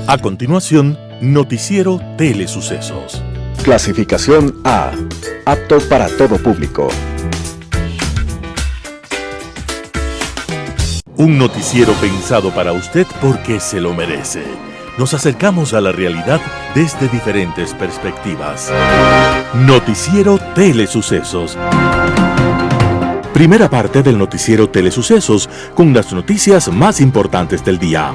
A continuación, Noticiero Telesucesos. Clasificación A. Apto para todo público. Un noticiero pensado para usted porque se lo merece. Nos acercamos a la realidad desde diferentes perspectivas. Noticiero Telesucesos. Primera parte del Noticiero Telesucesos con las noticias más importantes del día.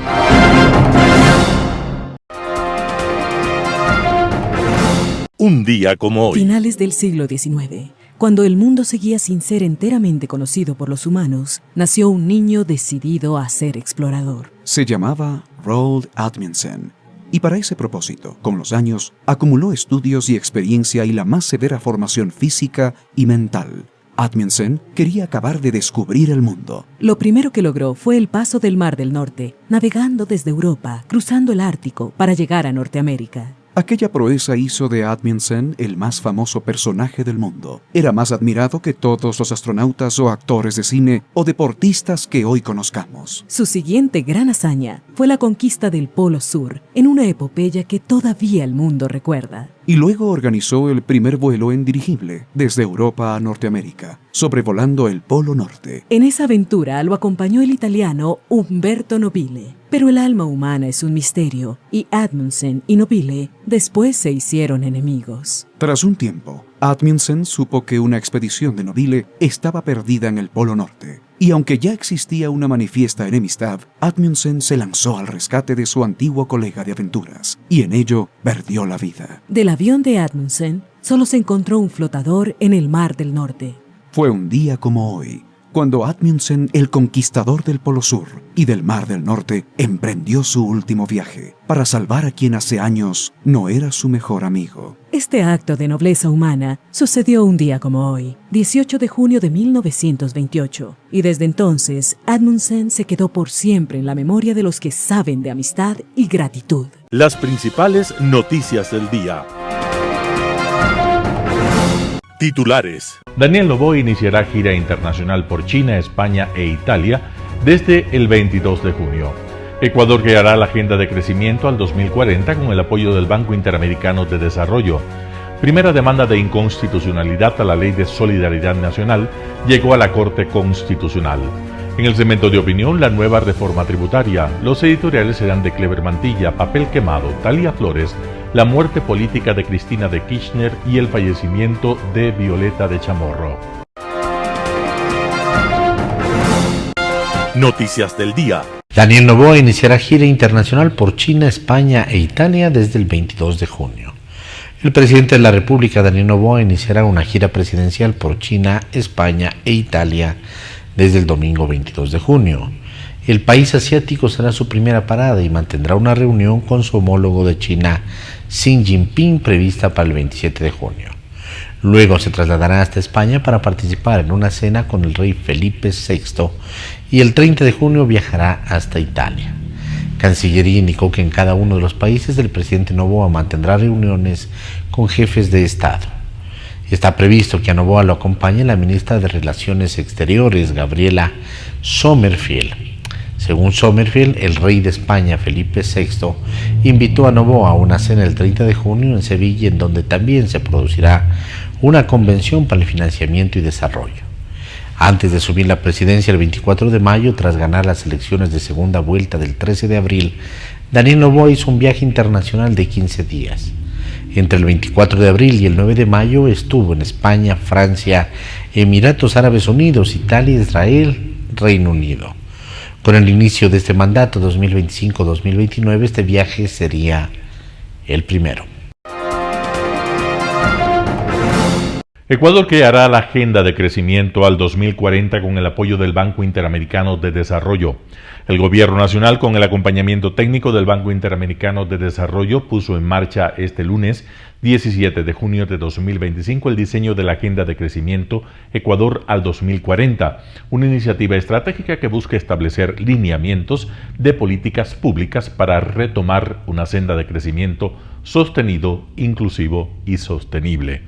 Un día como hoy. Finales del siglo XIX. Cuando el mundo seguía sin ser enteramente conocido por los humanos, nació un niño decidido a ser explorador. Se llamaba Roald Amundsen, y para ese propósito, con los años, acumuló estudios y experiencia y la más severa formación física y mental. Amundsen quería acabar de descubrir el mundo. Lo primero que logró fue el paso del Mar del Norte, navegando desde Europa, cruzando el Ártico para llegar a Norteamérica. Aquella proeza hizo de Amundsen el más famoso personaje del mundo. Era más admirado que todos los astronautas o actores de cine o deportistas que hoy conozcamos. Su siguiente gran hazaña fue la conquista del Polo Sur, en una epopeya que todavía el mundo recuerda. Y luego organizó el primer vuelo en dirigible desde Europa a Norteamérica, sobrevolando el Polo Norte. En esa aventura lo acompañó el italiano Umberto Nobile. Pero el alma humana es un misterio, y Amundsen y Nobile después se hicieron enemigos. Tras un tiempo, Amundsen supo que una expedición de Nobile estaba perdida en el Polo Norte. Y aunque ya existía una manifiesta enemistad, Amundsen se lanzó al rescate de su antiguo colega de aventuras, y en ello perdió la vida. Del avión de Amundsen solo se encontró un flotador en el Mar del Norte. Fue un día como hoy, cuando Amundsen, el conquistador del Polo Sur y del Mar del Norte, emprendió su último viaje para salvar a quien hace años no era su mejor amigo. Este acto de nobleza humana sucedió un día como hoy, 18 de junio de 1928, y desde entonces Amundsen se quedó por siempre en la memoria de los que saben de amistad y gratitud. Las principales noticias del día. Titulares. Daniel Noboa iniciará gira internacional por China, España e Italia desde el 22 de junio. Ecuador creará la agenda de crecimiento al 2040 con el apoyo del Banco Interamericano de Desarrollo. Primera demanda de inconstitucionalidad a la Ley de Solidaridad Nacional llegó a la Corte Constitucional. En el segmento de opinión, la nueva reforma tributaria. Los editoriales serán de Clever Mantilla, Papel Quemado, Talía Flores, la muerte política de Cristina de Kirchner y el fallecimiento de Violeta de Chamorro. Noticias del día. Daniel Noboa iniciará gira internacional por China, España e Italia desde el 22 de junio. El presidente de la República, Daniel Noboa, iniciará una gira presidencial por China, España e Italia desde el domingo 22 de junio. El país asiático será su primera parada y mantendrá una reunión con su homólogo de China, Xi Jinping, prevista para el 27 de junio. Luego se trasladará hasta España para participar en una cena con el rey Felipe VI y el 30 de junio viajará hasta Italia. Cancillería indicó que en cada uno de los países el presidente Noboa mantendrá reuniones con jefes de Estado. Está previsto que a Noboa lo acompañe la ministra de Relaciones Exteriores, Gabriela Sommerfeld. Según Sommerfeld, el rey de España, Felipe VI, invitó a Noboa a una cena el 30 de junio en Sevilla, en donde también se producirá una convención para el financiamiento y desarrollo. Antes de asumir la presidencia el 24 de mayo, tras ganar las elecciones de segunda vuelta del 13 de abril, Daniel Noboa hizo un viaje internacional de 15 días. Entre el 24 de abril y el 9 de mayo estuvo en España, Francia, Emiratos Árabes Unidos, Italia, Israel, Reino Unido. Con el inicio de este mandato 2025-2029, este viaje sería el primero. Ecuador creará la agenda de crecimiento al 2040 con el apoyo del Banco Interamericano de Desarrollo. El Gobierno Nacional, con el acompañamiento técnico del Banco Interamericano de Desarrollo, puso en marcha este lunes 17 de junio de 2025 el diseño de la Agenda de Crecimiento Ecuador al 2040, una iniciativa estratégica que busca establecer lineamientos de políticas públicas para retomar una senda de crecimiento sostenido, inclusivo y sostenible.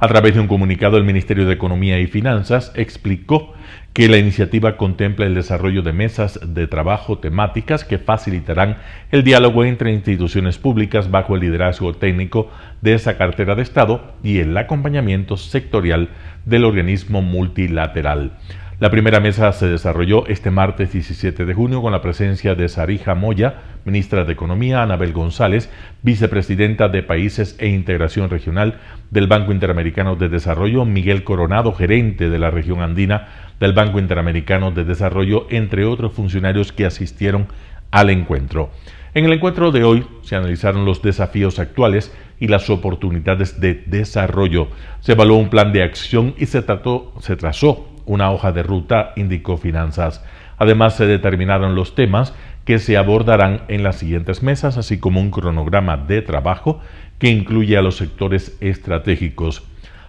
A través de un comunicado, el Ministerio de Economía y Finanzas explicó que la iniciativa contempla el desarrollo de mesas de trabajo temáticas que facilitarán el diálogo entre instituciones públicas bajo el liderazgo técnico de esa cartera de Estado y el acompañamiento sectorial del organismo multilateral. La primera mesa se desarrolló este martes 17 de junio con la presencia de Sarija Moya, ministra de Economía, Anabel González, vicepresidenta de Países e Integración Regional del Banco Interamericano de Desarrollo, Miguel Coronado, gerente de la región andina del Banco Interamericano de Desarrollo, entre otros funcionarios que asistieron al encuentro. En el encuentro de hoy se analizaron los desafíos actuales y las oportunidades de desarrollo. Se evaluó un plan de acción y se trazó una hoja de ruta, indicó Finanzas. Además, se determinaron los temas que se abordarán en las siguientes mesas, así como un cronograma de trabajo que incluye a los sectores estratégicos.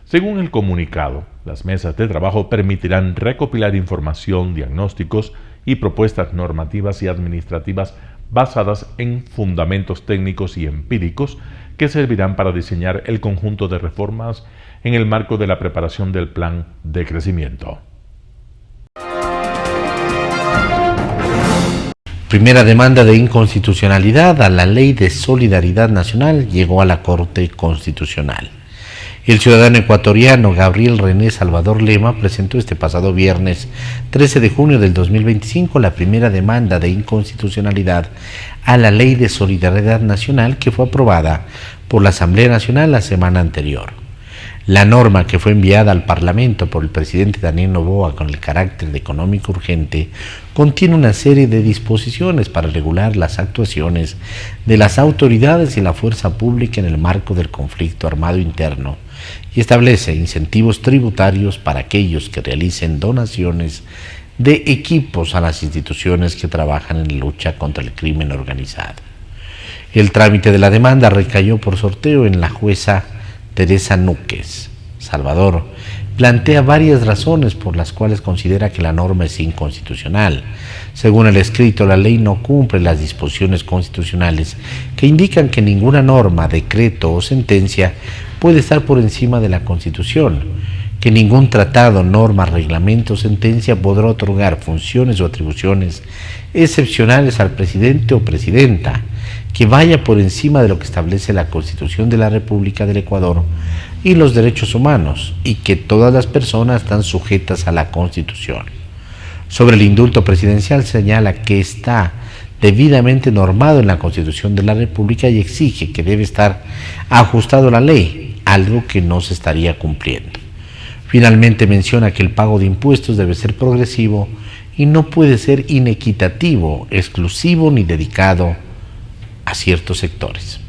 Según el comunicado, las mesas de trabajo permitirán recopilar información, diagnósticos y propuestas normativas y administrativas basadas en fundamentos técnicos y empíricos que servirán para diseñar el conjunto de reformas en el marco de la preparación del plan de crecimiento. Primera demanda de inconstitucionalidad a la Ley de Solidaridad Nacional llegó a la Corte Constitucional. El ciudadano ecuatoriano Gabriel René Salvador Lema presentó este pasado viernes 13 de junio del 2025 la primera demanda de inconstitucionalidad a la Ley de Solidaridad Nacional que fue aprobada por la Asamblea Nacional la semana anterior. La norma, que fue enviada al Parlamento por el presidente Daniel Noboa con el carácter de económico urgente, contiene una serie de disposiciones para regular las actuaciones de las autoridades y la fuerza pública en el marco del conflicto armado interno y establece incentivos tributarios para aquellos que realicen donaciones de equipos a las instituciones que trabajan en la lucha contra el crimen organizado. El trámite de la demanda recayó por sorteo en la jueza Teresa Núquez. Salvador plantea varias razones por las cuales considera que la norma es inconstitucional. Según el escrito, la ley no cumple las disposiciones constitucionales que indican que ninguna norma, decreto o sentencia puede estar por encima de la Constitución, que ningún tratado, norma, reglamento o sentencia podrá otorgar funciones o atribuciones excepcionales al presidente o presidenta, que vaya por encima de lo que establece la Constitución de la República del Ecuador y los derechos humanos, y que todas las personas están sujetas a la Constitución. Sobre el indulto presidencial señala que está debidamente normado en la Constitución de la República y exige que debe estar ajustado a la ley, algo que no se estaría cumpliendo. Finalmente menciona que el pago de impuestos debe ser progresivo y no puede ser inequitativo, exclusivo ni dedicado a ciertos sectores.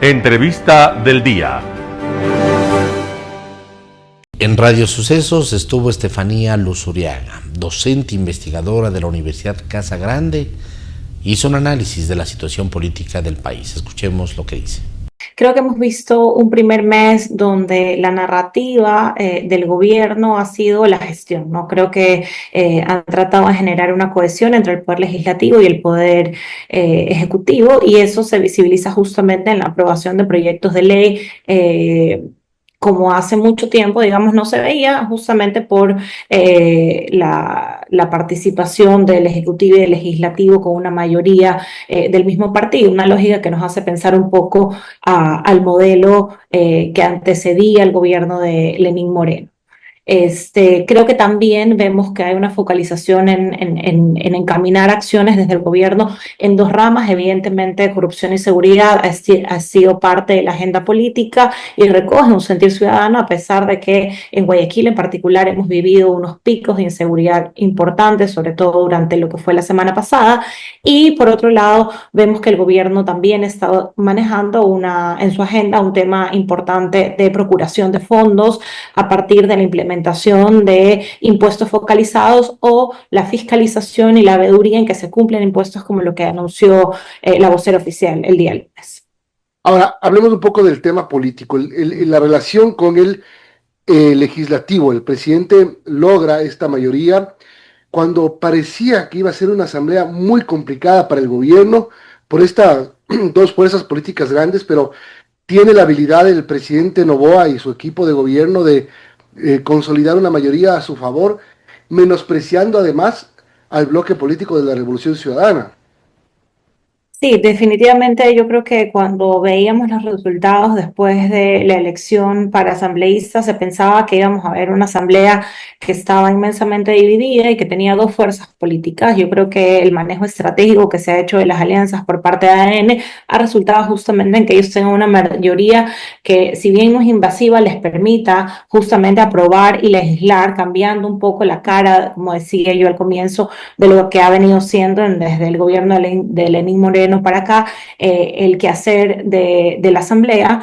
Entrevista del día. En Radio Sucesos estuvo Estefanía Luzuriaga, docente investigadora de la Universidad Casa Grande, hizo un análisis de la situación política del país. Escuchemos lo que dice. Creo que hemos visto un primer mes donde la narrativa del gobierno ha sido la gestión, ¿no? Creo que han tratado de generar una cohesión entre el poder legislativo y el poder ejecutivo, y eso se visibiliza justamente en la aprobación de proyectos de ley, como hace mucho tiempo, digamos, no se veía, justamente por la participación del Ejecutivo y del Legislativo con una mayoría del mismo partido, una lógica que nos hace pensar un poco al modelo que antecedía el gobierno de Lenín Moreno. Creo que también vemos que hay una focalización en encaminar acciones desde el gobierno en dos ramas. Evidentemente, corrupción y seguridad ha sido parte de la agenda política y recoge un sentir ciudadano, a pesar de que en Guayaquil en particular hemos vivido unos picos de inseguridad importantes, sobre todo durante lo que fue la semana pasada. Y por otro lado, vemos que el gobierno también está manejando en su agenda un tema importante de procuración de fondos a partir de la implementación de impuestos focalizados o la fiscalización y la veeduría en que se cumplen impuestos, como lo que anunció la vocera oficial el día lunes. Ahora, hablemos un poco del tema político, la relación con el legislativo. El presidente logra esta mayoría cuando parecía que iba a ser una asamblea muy complicada para el gobierno por estas dos fuerzas políticas grandes, pero ¿Tiene la habilidad el presidente Noboa y su equipo de gobierno de consolidar una mayoría a su favor, menospreciando además al bloque político de la Revolución Ciudadana? Sí, definitivamente yo creo que cuando veíamos los resultados después de la elección para asambleístas, se pensaba que íbamos a ver una asamblea que estaba inmensamente dividida y que tenía dos fuerzas políticas. Yo creo que el manejo estratégico que se ha hecho de las alianzas por parte de ADN ha resultado justamente en que ellos tengan una mayoría que, si bien no es invasiva, les permita justamente aprobar y legislar, cambiando un poco la cara, como decía yo al comienzo, de lo que ha venido siendo desde el gobierno de Lenín Moreno para acá, el quehacer de la Asamblea.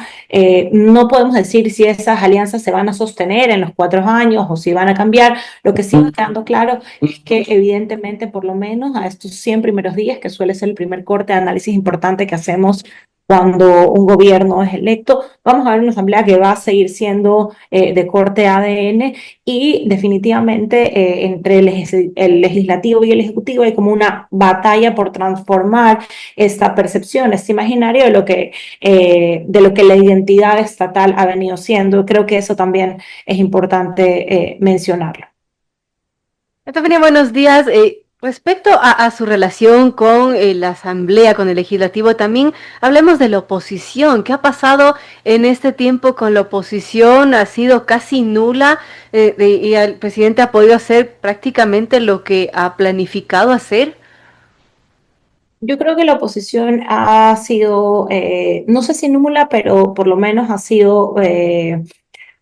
No podemos decir si esas alianzas se van a sostener en los 4 años o si van a cambiar. Lo que sí va quedando claro es que evidentemente, por lo menos a estos 100 primeros días, que suele ser el primer corte de análisis importante que hacemos cuando un gobierno es electo, vamos a ver una asamblea que va a seguir siendo de corte ADN, y definitivamente entre el legislativo y el ejecutivo hay como una batalla por transformar esta percepción, este imaginario de lo que la identidad estatal ha venido siendo. Creo que eso también es importante mencionarlo. Estefanía, buenos días. Respecto a su relación con la Asamblea, con el Legislativo, también hablemos de la oposición. ¿Qué ha pasado en este tiempo con la oposición? Ha sido casi nula y el presidente ha podido hacer prácticamente lo que ha planificado hacer. Yo creo que la oposición ha sido, no sé si nula, pero por lo menos ha sido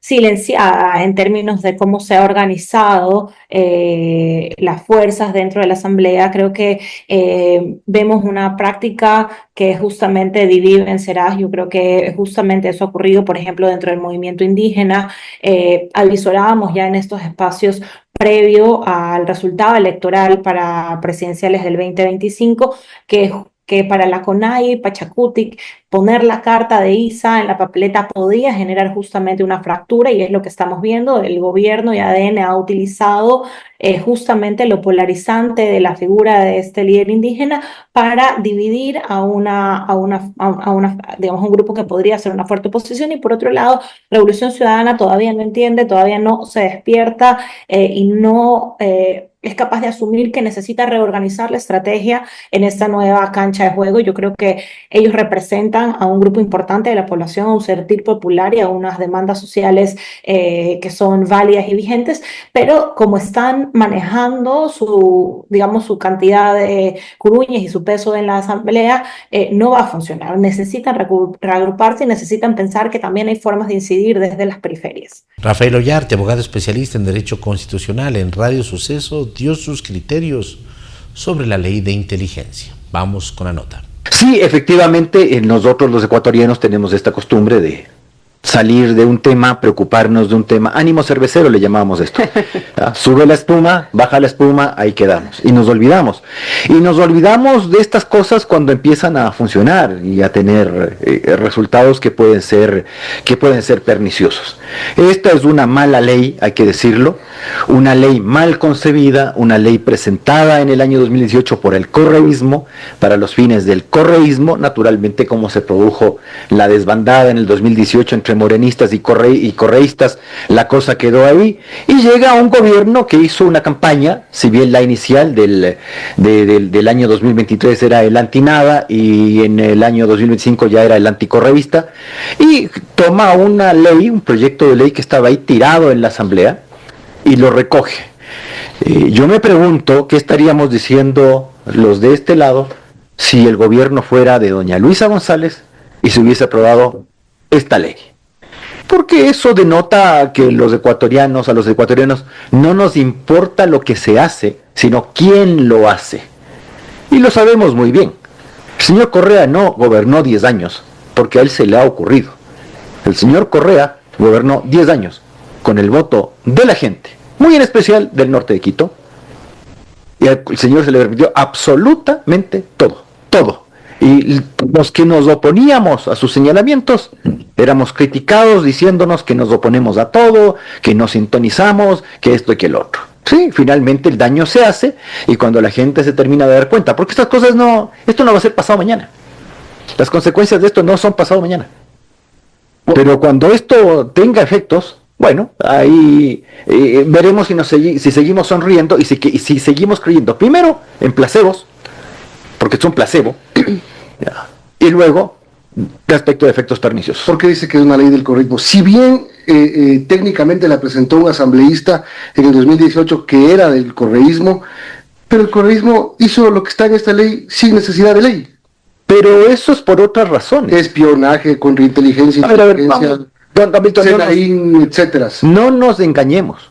silenciada en términos de cómo se ha organizado las fuerzas dentro de la Asamblea. Creo que vemos una práctica que justamente divide y vencerás. Yo creo que justamente eso ha ocurrido, por ejemplo, dentro del movimiento indígena. Avisorábamos ya en estos espacios previo al resultado electoral para presidenciales del 2025 que para la CONAIE y Pachacutic poner la carta de ISA en la papeleta podía generar justamente una fractura, y es lo que estamos viendo. El gobierno y ADN ha utilizado justamente lo polarizante de la figura de este líder indígena para dividir digamos, un grupo que podría ser una fuerte oposición. Y por otro lado, Revolución Ciudadana todavía no entiende, todavía no se despierta y no es capaz de asumir que necesita reorganizar la estrategia en esta nueva cancha de juego. Yo creo que ellos representan a un grupo importante de la población, a un sentir popular y a unas demandas sociales que son válidas y vigentes, pero como están manejando digamos, su cantidad de curuñes y su peso en la asamblea, no va a funcionar. Necesitan reagruparse y necesitan pensar que también hay formas de incidir desde las periferias. Rafael Ollarte, abogado especialista en Derecho Constitucional, en Radio Suceso, dio sus criterios sobre la ley de inteligencia. Vamos con la nota. Sí, efectivamente, nosotros los ecuatorianos tenemos esta costumbre de salir de un tema, preocuparnos de un tema, ánimo cervecero le llamamos esto. Sube la espuma, baja la espuma, ahí quedamos. Y nos olvidamos. Y nos olvidamos de estas cosas cuando empiezan a funcionar y a tener resultados que pueden ser perniciosos. Esta es una mala ley, hay que decirlo, una ley mal concebida, una ley presentada en el año 2018 por el correísmo, para los fines del correísmo, naturalmente como se produjo la desbandada en el 2018 entre morenistas y correístas, la cosa quedó ahí, y llega un gobierno que hizo una campaña, si bien la inicial del año 2023 era el antinada y en el año 2025 ya era el anticorreísta, y toma una ley, un proyecto de ley que estaba ahí tirado en la asamblea y lo recoge. Yo me pregunto qué estaríamos diciendo los de este lado si el gobierno fuera de doña Luisa González y se hubiese aprobado esta ley. Porque eso denota que a los ecuatorianos no nos importa lo que se hace, sino quién lo hace. Y lo sabemos muy bien. El señor Correa no gobernó 10 años porque a él se le ha ocurrido. El señor Correa gobernó 10 años con el voto de la gente, muy en especial del norte de Quito, y al señor se le permitió absolutamente todo. Y los que nos oponíamos a sus señalamientos éramos criticados diciéndonos que nos oponemos a todo, que nos sintonizamos, que esto y que el otro. Sí, finalmente el daño se hace, y cuando la gente se termina de dar cuenta, porque estas cosas esto no va a ser pasado mañana. Las consecuencias de esto no son pasado mañana. Pero cuando esto tenga efectos, bueno, ahí veremos si seguimos sonriendo y si seguimos creyendo, primero en placebos, porque es un placebo, ya, y luego respecto de efectos perniciosos. ¿Por qué dice que es una ley del correísmo? Si bien técnicamente la presentó un asambleísta en el 2018 que era del correísmo, pero el correísmo hizo lo que está en esta ley sin necesidad de ley. Pero eso es por otras razones. Espionaje, contrainteligencia, vamos, don Milton, etcétera. No nos engañemos.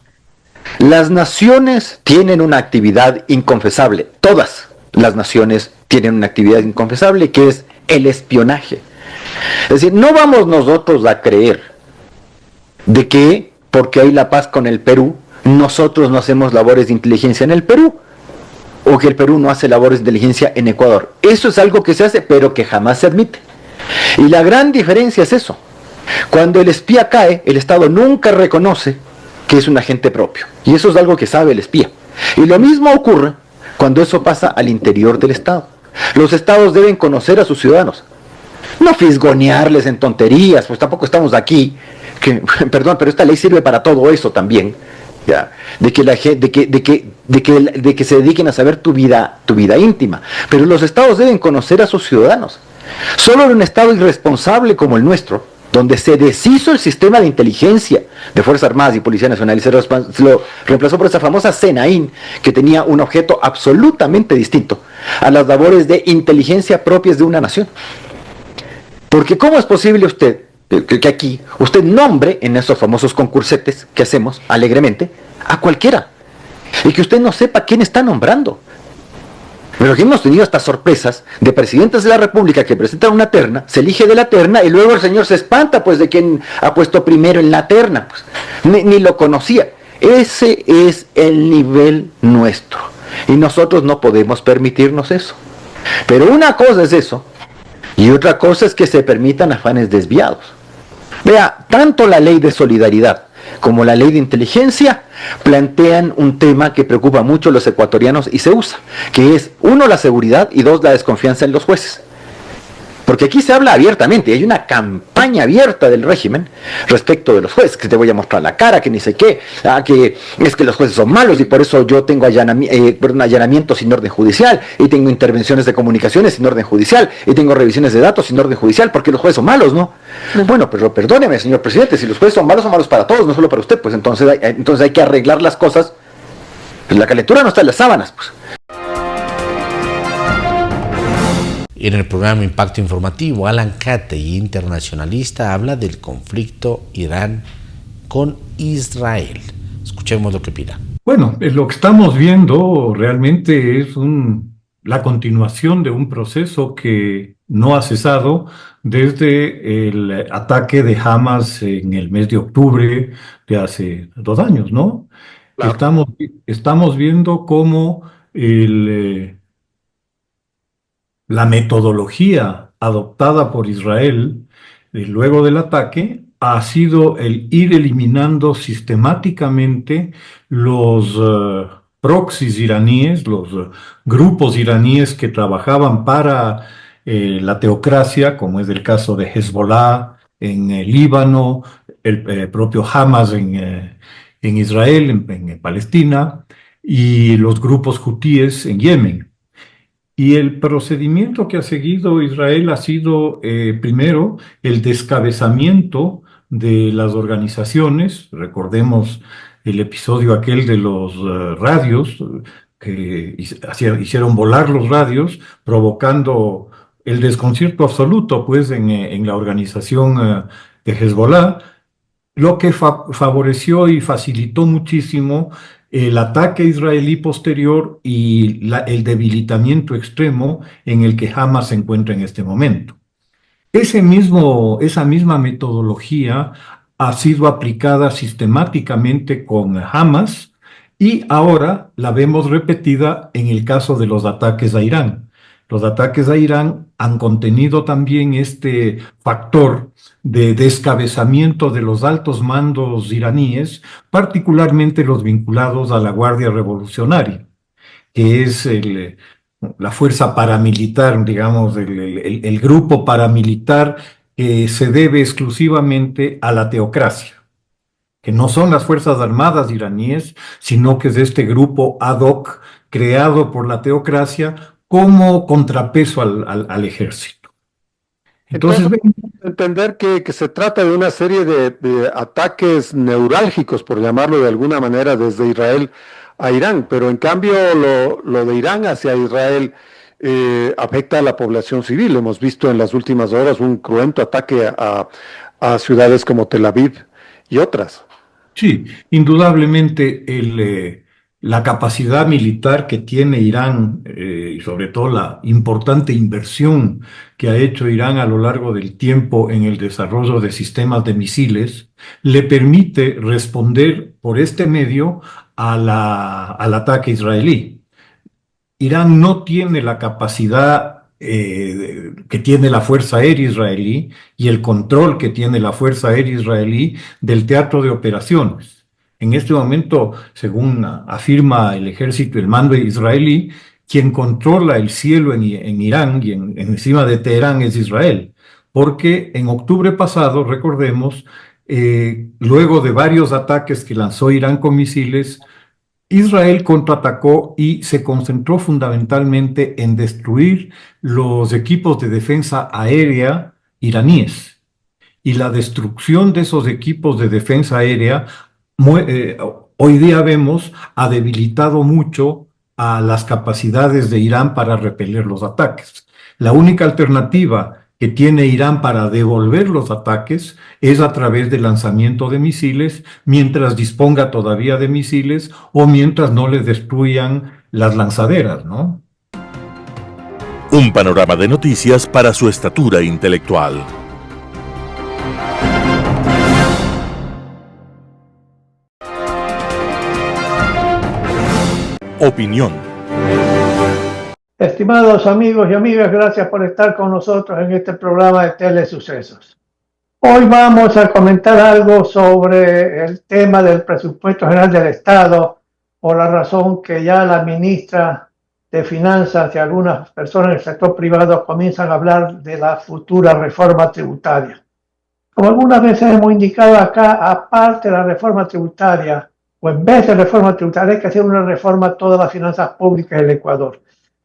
Las naciones tienen una actividad inconfesable. Todas las naciones tienen una actividad inconfesable que es el espionaje. Es decir, no vamos nosotros a creer de que porque hay la paz con el Perú, nosotros no hacemos labores de inteligencia en el Perú, o que el Perú no hace labores de inteligencia en Ecuador. Eso es algo que se hace, pero que jamás se admite. Y la gran diferencia es eso. Cuando el espía cae, el Estado nunca reconoce que es un agente propio. Y eso es algo que sabe el espía. Y lo mismo ocurre cuando eso pasa al interior del Estado. Los Estados deben conocer a sus ciudadanos. No fisgonearles en tonterías, pues tampoco estamos aquí. Perdón, pero esta ley sirve para todo eso también. Ya, de que se dediquen a saber tu vida íntima. Pero los estados deben conocer a sus ciudadanos. Solo en un estado irresponsable como el nuestro, donde se deshizo el sistema de inteligencia de Fuerzas Armadas y Policía Nacional y se lo reemplazó por esa famosa CENAIN, que tenía un objeto absolutamente distinto a las labores de inteligencia propias de una nación. Porque ¿cómo es posible que aquí usted nombre en esos famosos concursetes que hacemos alegremente a cualquiera y que usted no sepa quién está nombrando? Pero aquí hemos tenido estas sorpresas de presidentes de la República que presentan una terna, se elige de la terna y luego el señor se espanta pues de quién ha puesto primero en la terna, pues ni lo conocía. Ese es el nivel nuestro y nosotros no podemos permitirnos eso. Pero una cosa es eso y otra cosa es que se permitan afanes desviados. Vea, tanto la ley de solidaridad como la ley de inteligencia plantean un tema que preocupa mucho a los ecuatorianos y se usa, que es, uno, la seguridad y dos, la desconfianza en los jueces. Porque aquí se habla abiertamente, hay una campaña abierta del régimen respecto de los jueces, que te voy a mostrar la cara, que ni sé qué, que es que los jueces son malos y por eso yo tengo allanamientos sin orden judicial, y tengo intervenciones de comunicaciones sin orden judicial, y tengo revisiones de datos sin orden judicial, porque los jueces son malos, ¿no? Bueno, pero perdóneme, señor presidente, si los jueces son malos para todos, no solo para usted, pues entonces hay que arreglar las cosas. Pues la calentura no está en las sábanas, pues. En el programa Impacto Informativo, Alan Catey, internacionalista, habla del conflicto Irán con Israel. Escuchemos lo que opina. Bueno, lo que estamos viendo realmente es la continuación de un proceso que no ha cesado desde el ataque de Hamas en el mes de octubre de hace 2 años, ¿no? Claro. Estamos viendo cómo la metodología adoptada por Israel luego del ataque ha sido el ir eliminando sistemáticamente los proxies iraníes, los grupos iraníes que trabajaban para la teocracia, como es el caso de Hezbollah en Líbano, el propio Hamas en Israel, en Palestina, y los grupos hutíes en Yemen. Y el procedimiento que ha seguido Israel ha sido, primero, el descabezamiento de las organizaciones. Recordemos el episodio aquel de los radios, que hicieron volar los radios, provocando el desconcierto absoluto, pues, en la organización de Hezbollah, lo que favoreció y facilitó muchísimo el ataque israelí posterior y el debilitamiento extremo en el que Hamas se encuentra en este momento. Esa misma metodología ha sido aplicada sistemáticamente con Hamas y ahora la vemos repetida en el caso de los ataques a Irán. Los ataques a Irán han contenido también este factor de descabezamiento de los altos mandos iraníes, particularmente los vinculados a la Guardia Revolucionaria, que es la fuerza paramilitar, digamos, el grupo paramilitar que se debe exclusivamente a la teocracia, que no son las Fuerzas Armadas iraníes, sino que es este grupo ad hoc creado por la teocracia como contrapeso al ejército. Entonces, Entender que se trata de una serie de ataques neurálgicos, por llamarlo de alguna manera, desde Israel a Irán, pero en cambio lo de Irán hacia Israel afecta a la población civil. Hemos visto en las últimas horas un cruento ataque a ciudades como Tel Aviv y otras. sí, indudablemente la capacidad militar que tiene Irán y sobre todo la importante inversión que ha hecho Irán a lo largo del tiempo en el desarrollo de sistemas de misiles le permite responder por este medio al ataque israelí. Irán no tiene la capacidad que tiene la Fuerza Aérea Israelí y el control que tiene la Fuerza Aérea Israelí del teatro de operaciones. En este momento, según afirma el ejército, el mando israelí, quien controla el cielo en Irán y encima de Teherán es Israel, porque en octubre pasado, recordemos, luego de varios ataques que lanzó Irán con misiles, Israel contraatacó y se concentró fundamentalmente en destruir los equipos de defensa aérea iraníes. Y la destrucción de esos equipos de defensa aérea, hoy día vemos, ha debilitado mucho a las capacidades de Irán para repeler los ataques. La única alternativa que tiene Irán para devolver los ataques es a través del lanzamiento de misiles, mientras disponga todavía de misiles o mientras no les destruyan las lanzaderas, ¿no? Un panorama de noticias para su estatura intelectual. Opinión. Estimados amigos y amigas, gracias por estar con nosotros en este programa de Telesucesos. Hoy vamos a comentar algo sobre el tema del presupuesto general del Estado, por la razón que ya la ministra de Finanzas y algunas personas del sector privado comienzan a hablar de la futura reforma tributaria. Como algunas veces hemos indicado acá, aparte de la reforma tributaria, o en vez de reforma tributaria, hay que hacer una reforma a todas las finanzas públicas del Ecuador.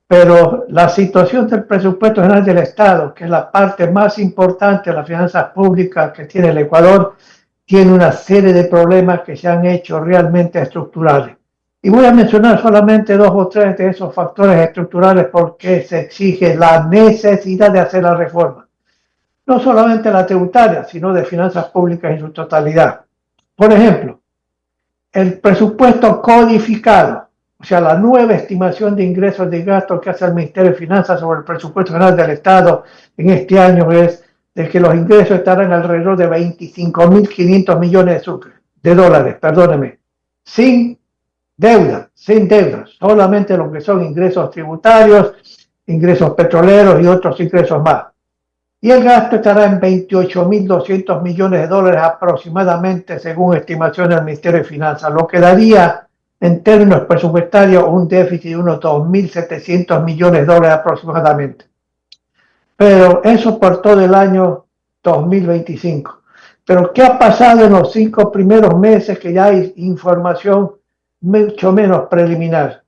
Pero la situación del presupuesto general del Estado, que es la parte más importante de las finanzas públicas que tiene el Ecuador, tiene una serie de problemas que se han hecho realmente estructurales. Y voy a mencionar solamente 2 o 3 de esos factores estructurales porque se exige la necesidad de hacer la reforma. No solamente la tributaria, sino de finanzas públicas en su totalidad. Por ejemplo, el presupuesto codificado, o sea, la nueva estimación de ingresos y gastos que hace el Ministerio de Finanzas sobre el presupuesto general del Estado en este año es de que los ingresos estarán alrededor de 25.500 millones de dólares, sin deuda, solamente lo que son ingresos tributarios, ingresos petroleros y otros ingresos más. Y el gasto estará en 28.200 millones de dólares aproximadamente, según estimaciones del Ministerio de Finanzas, lo que daría en términos presupuestarios un déficit de unos 2.700 millones de dólares aproximadamente. Pero eso por todo el año 2025. Pero ¿qué ha pasado en los 5 primeros meses que ya hay información mucho menos preliminar?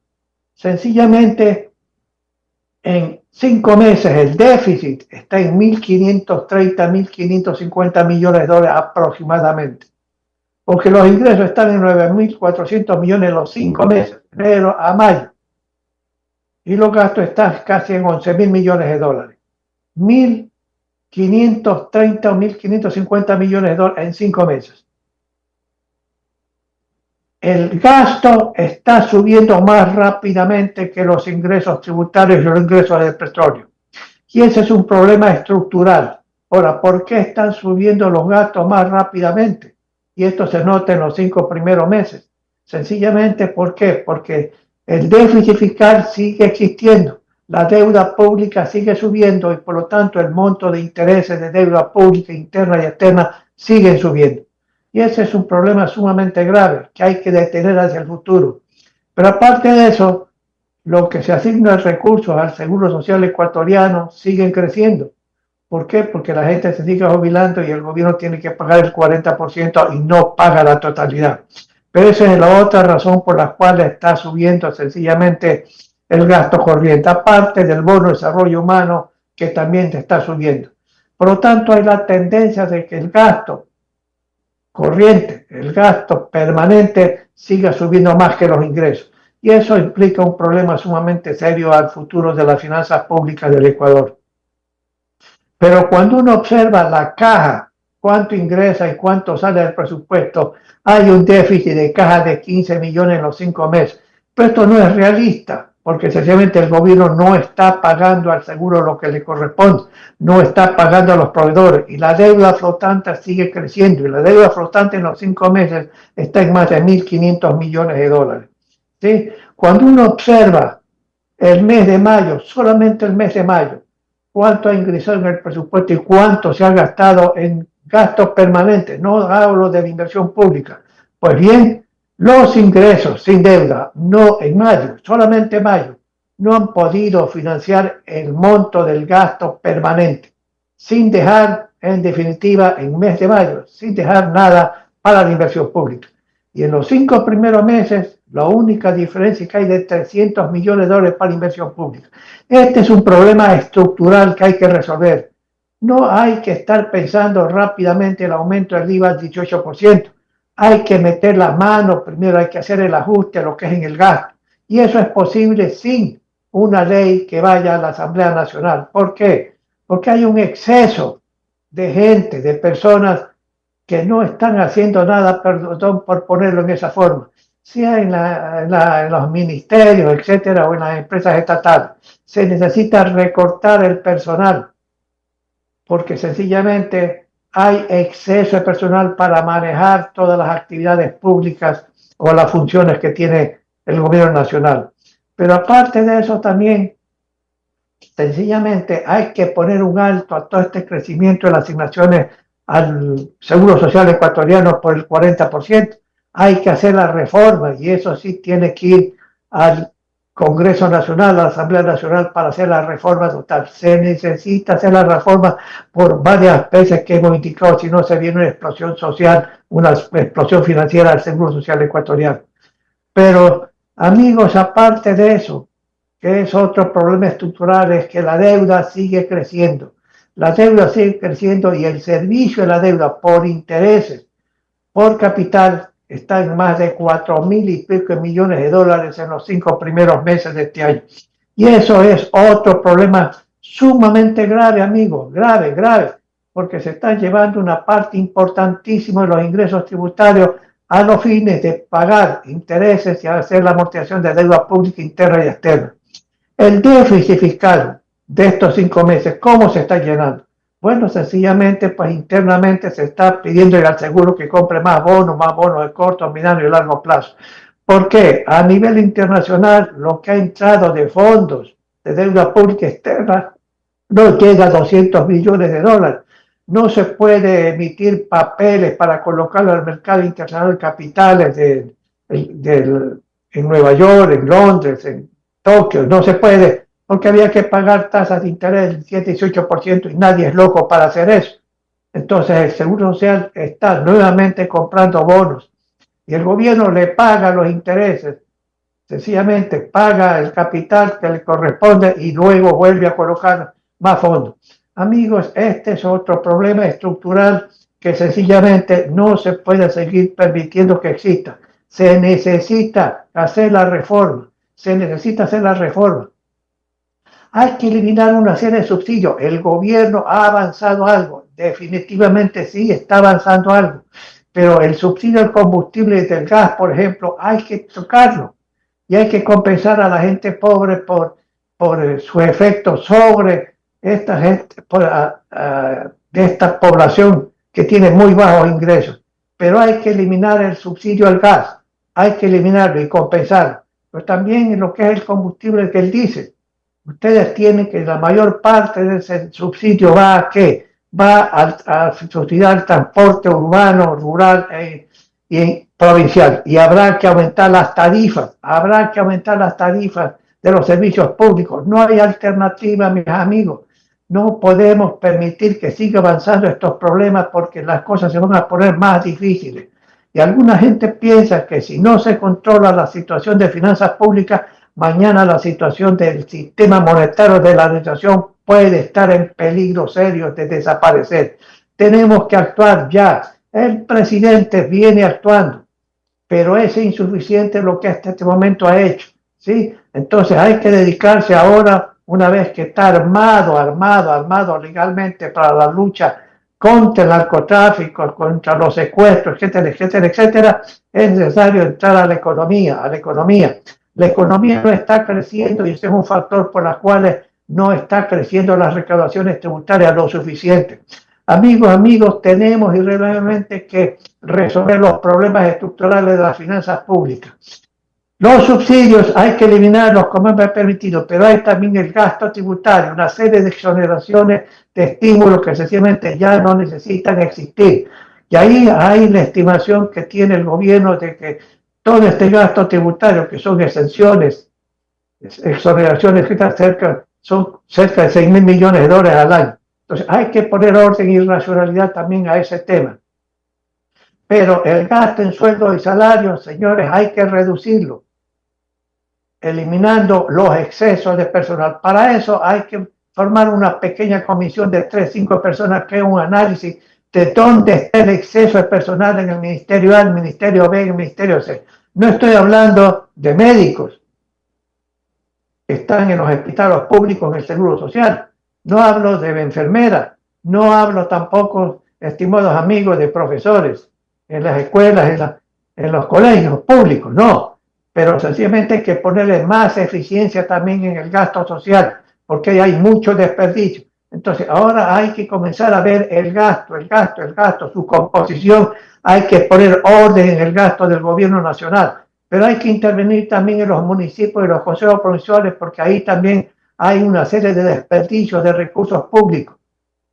Sencillamente, en 5 meses el déficit está en 1.530, 1.550 millones de dólares aproximadamente. Porque los ingresos están en 9.400 millones en los 5 meses, enero a mayo. Y los gastos están casi en 11.000 millones de dólares. 1.530 o 1.550 millones de dólares en 5 meses. El gasto está subiendo más rápidamente que los ingresos tributarios y los ingresos del petróleo. Y ese es un problema estructural. Ahora, ¿por qué están subiendo los gastos más rápidamente? Y esto se nota en los 5 primeros meses. Sencillamente, ¿por qué? Porque el déficit fiscal sigue existiendo, la deuda pública sigue subiendo y por lo tanto el monto de intereses de deuda pública interna y externa siguen subiendo. Y ese es un problema sumamente grave que hay que detener hacia el futuro. Pero aparte de eso, lo que se asigna de recursos al Seguro Social ecuatoriano siguen creciendo. ¿Por qué? Porque la gente se sigue jubilando y el gobierno tiene que pagar el 40% y no paga la totalidad. Pero esa es la otra razón por la cual está subiendo sencillamente el gasto corriente, aparte del bono de desarrollo humano que también está subiendo. Por lo tanto, hay la tendencia de que el gasto corriente, el gasto permanente, siga subiendo más que los ingresos. Y eso implica un problema sumamente serio al futuro de las finanzas públicas del Ecuador. Pero cuando uno observa la caja, cuánto ingresa y cuánto sale del presupuesto, hay un déficit de caja de 15 millones en los 5 meses. Pero esto no es realista, porque sencillamente el gobierno no está pagando al seguro lo que le corresponde, no está pagando a los proveedores y la deuda flotante sigue creciendo y la deuda flotante en los 5 meses está en más de 1.500 millones de dólares. ¿Sí? Cuando uno observa el mes de mayo, solamente el mes de mayo, cuánto ha ingresado en el presupuesto y cuánto se ha gastado en gastos permanentes, no hablo de la inversión pública. Pues bien, los ingresos sin deuda, no en mayo, solamente mayo, no han podido financiar el monto del gasto permanente, sin dejar, en definitiva, en mes de mayo, sin dejar nada para la inversión pública. Y en los 5 primeros meses, la única diferencia es que hay de 300 millones de dólares para inversión pública. Este es un problema estructural que hay que resolver. No hay que estar pensando rápidamente el aumento del IVA al 18%. Hay que meter la mano, primero hay que hacer el ajuste a lo que es en el gasto. Y eso es posible sin una ley que vaya a la Asamblea Nacional. ¿Por qué? Porque hay un exceso de gente, de personas que no están haciendo nada, perdón por ponerlo en esa forma, sea en los ministerios, etcétera, o en las empresas estatales. Se necesita recortar el personal, porque sencillamente hay exceso de personal para manejar todas las actividades públicas o las funciones que tiene el gobierno nacional. Pero aparte de eso también, sencillamente hay que poner un alto a todo este crecimiento de las asignaciones al Seguro Social ecuatoriano por el 40%. Hay que hacer la reforma y eso sí tiene que ir al Congreso Nacional, a la Asamblea Nacional para hacer la reforma total. Se necesita hacer la reforma por varias veces que hemos indicado, si no se viene una explosión social, una explosión financiera del Seguro Social ecuatoriano. Pero, amigos, aparte de eso, que es otro problema estructural, es que la deuda sigue creciendo. La deuda sigue creciendo y el servicio de la deuda por intereses, por capital, está en más de 4.000 y pico millones de dólares en los 5 primeros meses de este año. Y eso es otro problema sumamente grave, amigos, grave, porque se está llevando una parte importantísima de los ingresos tributarios a los fines de pagar intereses y hacer la amortización de deuda pública interna y externa. El déficit fiscal de estos 5 meses, ¿cómo se está llenando? Bueno, sencillamente, pues internamente se está pidiendo al seguro que compre más bonos de corto, mediano y largo plazo. ¿Por qué? A nivel internacional, lo que ha entrado de fondos de deuda pública externa no llega a 200 millones de dólares. No se puede emitir papeles para colocarlo al mercado internacional de capitales en Nueva York, en Londres, en Tokio. No se puede, porque había que pagar tasas de interés del 7 y 18% y nadie es loco para hacer eso. Entonces el Seguro Social está nuevamente comprando bonos y el gobierno le paga los intereses, sencillamente paga el capital que le corresponde y luego vuelve a colocar más fondos. Amigos, este es otro problema estructural que sencillamente no se puede seguir permitiendo que exista. Se necesita hacer la reforma, Hay que eliminar una serie de subsidios. El gobierno ha avanzado algo, definitivamente sí está avanzando algo, pero el subsidio al combustible y del gas, por ejemplo, hay que tocarlo y hay que compensar a la gente pobre por su efecto sobre esta gente, de esta población que tiene muy bajos ingresos. Pero hay que eliminar el subsidio al gas, hay que eliminarlo y compensarlo. Pero también en lo que es el combustible que él dice, ustedes tienen que la mayor parte de ese subsidio va a ¿qué? Va a subsidiar el transporte urbano, rural y provincial. Y habrá que aumentar las tarifas de los servicios públicos. No hay alternativa, mis amigos. No podemos permitir que siga avanzando estos problemas porque las cosas se van a poner más difíciles. Y alguna gente piensa que si no se controla la situación de finanzas públicas, mañana la situación del sistema monetario de la nación puede estar en peligro serio de desaparecer. Tenemos que actuar ya. El presidente viene actuando, pero es insuficiente lo que hasta este momento ha hecho, ¿sí? Entonces hay que dedicarse ahora, una vez que está armado legalmente para la lucha contra el narcotráfico, contra los secuestros, etcétera, es necesario entrar a la economía. La economía no está creciendo y ese es un factor por el cual no está creciendo las recaudaciones tributarias lo suficiente. Amigos, tenemos irremediablemente que resolver los problemas estructurales de las finanzas públicas. Los subsidios hay que eliminarlos como me ha permitido, pero hay también el gasto tributario, una serie de exoneraciones de estímulos que sencillamente ya no necesitan existir. Y ahí hay la estimación que tiene el gobierno de que todo este gasto tributario, que son exenciones, exoneraciones, son cerca de 6.000 millones de dólares al año. Entonces hay que poner orden y racionalidad también a ese tema. Pero el gasto en sueldos y salarios, señores, hay que reducirlo, eliminando los excesos de personal. Para eso hay que formar una pequeña comisión de 3-5 personas que haga un análisis de dónde está el exceso de personal en el Ministerio A, el Ministerio B, el Ministerio C. No estoy hablando de médicos que están en los hospitales públicos en el Seguro Social. No hablo de enfermeras. No hablo tampoco, estimados amigos, de profesores en las escuelas, en los colegios públicos. No. Pero sencillamente hay que ponerle más eficiencia también en el gasto social, porque hay mucho desperdicio. Entonces, ahora hay que comenzar a ver el gasto, su composición. Hay que poner orden en el gasto del gobierno nacional. Pero hay que intervenir también en los municipios y los consejos provinciales, porque ahí también hay una serie de desperdicios de recursos públicos.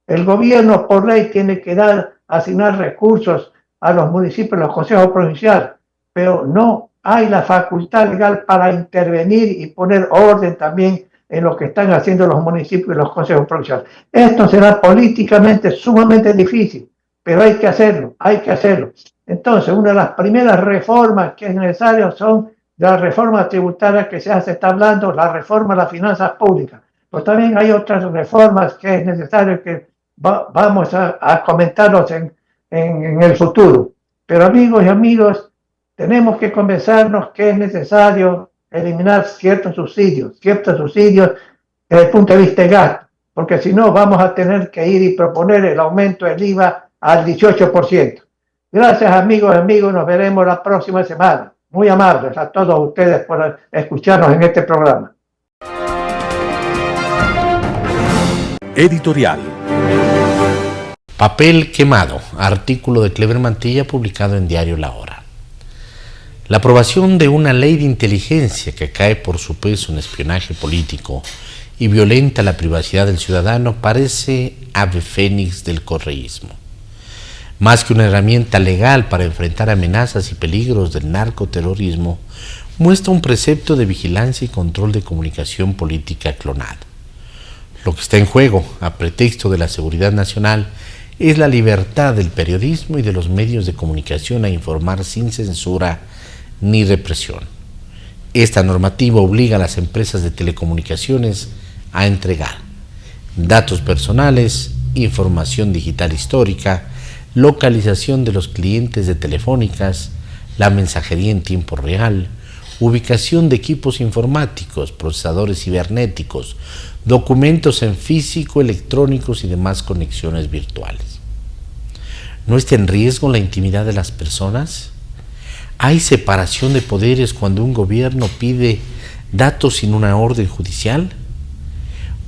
El gobierno, por ley, tiene que asignar recursos a los municipios y los consejos provinciales, pero no hay la facultad legal para intervenir y poner orden también en lo que están haciendo los municipios y los consejos provinciales. Esto será políticamente sumamente difícil, pero hay que hacerlo. Entonces, una de las primeras reformas que es necesaria son las reformas tributarias que se está hablando, la reforma de las finanzas públicas. Pero también hay otras reformas que es necesario que vamos a comentarlos en el futuro. Pero amigos, tenemos que convencernos que es necesario eliminar ciertos subsidios desde el punto de vista de gasto, porque si no vamos a tener que ir y proponer el aumento del IVA al 18%. Gracias amigos, nos veremos la próxima semana. Muy amables a todos ustedes por escucharnos en este programa. Editorial. Papel quemado, artículo de Clever Mantilla publicado en Diario La Hora. La aprobación de una ley de inteligencia que cae por su peso en espionaje político y violenta la privacidad del ciudadano parece ave fénix del correísmo. Más que una herramienta legal para enfrentar amenazas y peligros del narcoterrorismo, muestra un precepto de vigilancia y control de comunicación política clonado. Lo que está en juego, a pretexto de la seguridad nacional, es la libertad del periodismo y de los medios de comunicación a informar sin censura ni represión. Esta normativa obliga a las empresas de telecomunicaciones a entregar datos personales, información digital histórica, localización de los clientes de telefónicas, la mensajería en tiempo real, ubicación de equipos informáticos, procesadores cibernéticos, documentos en físico, electrónicos y demás conexiones virtuales. ¿No está en riesgo la intimidad de las personas? ¿Hay separación de poderes cuando un gobierno pide datos sin una orden judicial?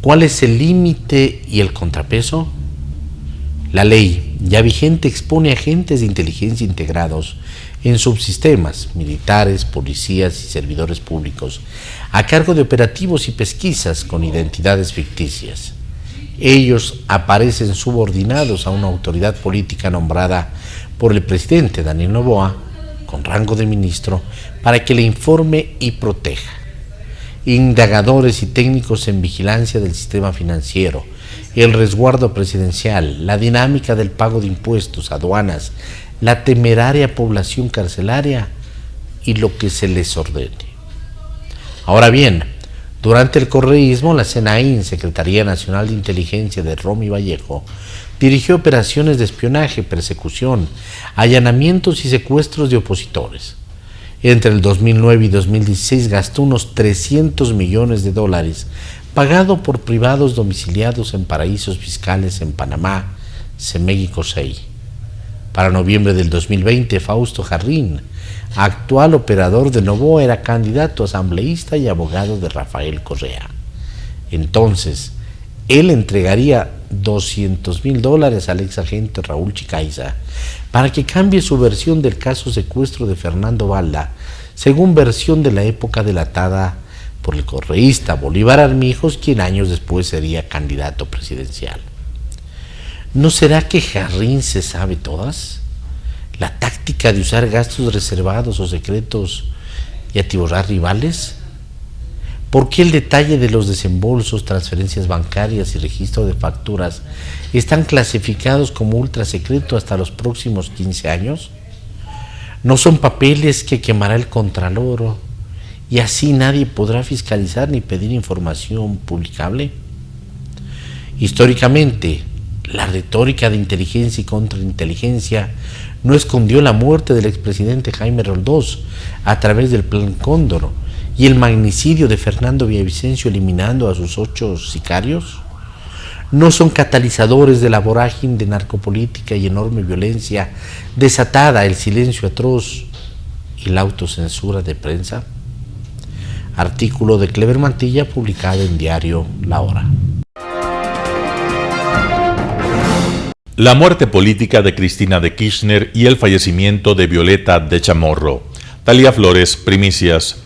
¿Cuál es el límite y el contrapeso? La ley ya vigente expone agentes de inteligencia integrados en subsistemas, militares, policías y servidores públicos, a cargo de operativos y pesquisas con identidades ficticias. Ellos aparecen subordinados a una autoridad política nombrada por el presidente Daniel Noboa, con rango de ministro, para que le informe y proteja. Indagadores y técnicos en vigilancia del sistema financiero, el resguardo presidencial, la dinámica del pago de impuestos, aduanas, la temeraria población carcelaria y lo que se les ordene. Ahora bien, durante el correísmo, la SENAIN, Secretaría Nacional de Inteligencia de Romy Vallejo, dirigió operaciones de espionaje, persecución, allanamientos y secuestros de opositores. Entre el 2009 y 2016 gastó unos $300 millones pagado por privados domiciliados en paraísos fiscales en Panamá, CEMEG y COSEI. Para noviembre del 2020, Fausto Jarrín, actual operador de Novoa, era candidato asambleísta y abogado de Rafael Correa. Entonces, él entregaría $200.000 al exagente Raúl Chicaiza para que cambie su versión del caso secuestro de Fernando Balda, según versión de la época delatada por el correísta Bolívar Armijos, quien años después sería candidato presidencial. ¿No será que Jarrín se sabe todas? ¿La táctica de usar gastos reservados o secretos y atiborrar rivales? ¿Por qué el detalle de los desembolsos, transferencias bancarias y registro de facturas están clasificados como ultrasecreto hasta los próximos 15 años? ¿No son papeles que quemará el Contralor y así nadie podrá fiscalizar ni pedir información publicable? Históricamente, la retórica de inteligencia y contrainteligencia no escondió la muerte del expresidente Jaime Roldós a través del Plan Cóndor y el magnicidio de Fernando Villavicencio eliminando a sus 8 sicarios. ¿No son catalizadores de la vorágine de narcopolítica y enorme violencia desatada el silencio atroz y la autocensura de prensa? Artículo de Clever Mantilla publicado en diario La Hora. La muerte política de Cristina de Kirchner y el fallecimiento de Violeta de Chamorro. Talía Flores, primicias.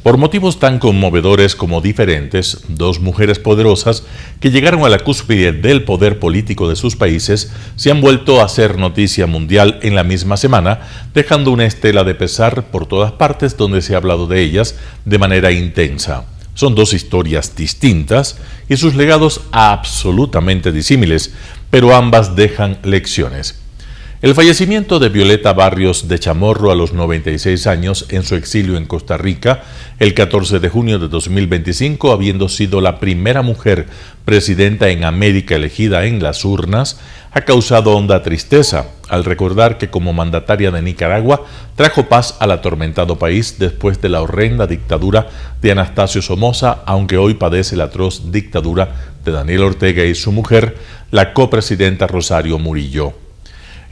Por motivos tan conmovedores como diferentes, dos mujeres poderosas que llegaron a la cúspide del poder político de sus países se han vuelto a hacer noticia mundial en la misma semana, dejando una estela de pesar por todas partes donde se ha hablado de ellas de manera intensa. Son dos historias distintas y sus legados absolutamente disímiles, pero ambas dejan lecciones. El fallecimiento de Violeta Barrios de Chamorro a los 96 años en su exilio en Costa Rica el 14 de junio de 2025, habiendo sido la primera mujer presidenta en América elegida en las urnas, ha causado honda tristeza al recordar que como mandataria de Nicaragua trajo paz al atormentado país después de la horrenda dictadura de Anastasio Somoza, aunque hoy padece la atroz dictadura de Daniel Ortega y su mujer, la copresidenta Rosario Murillo.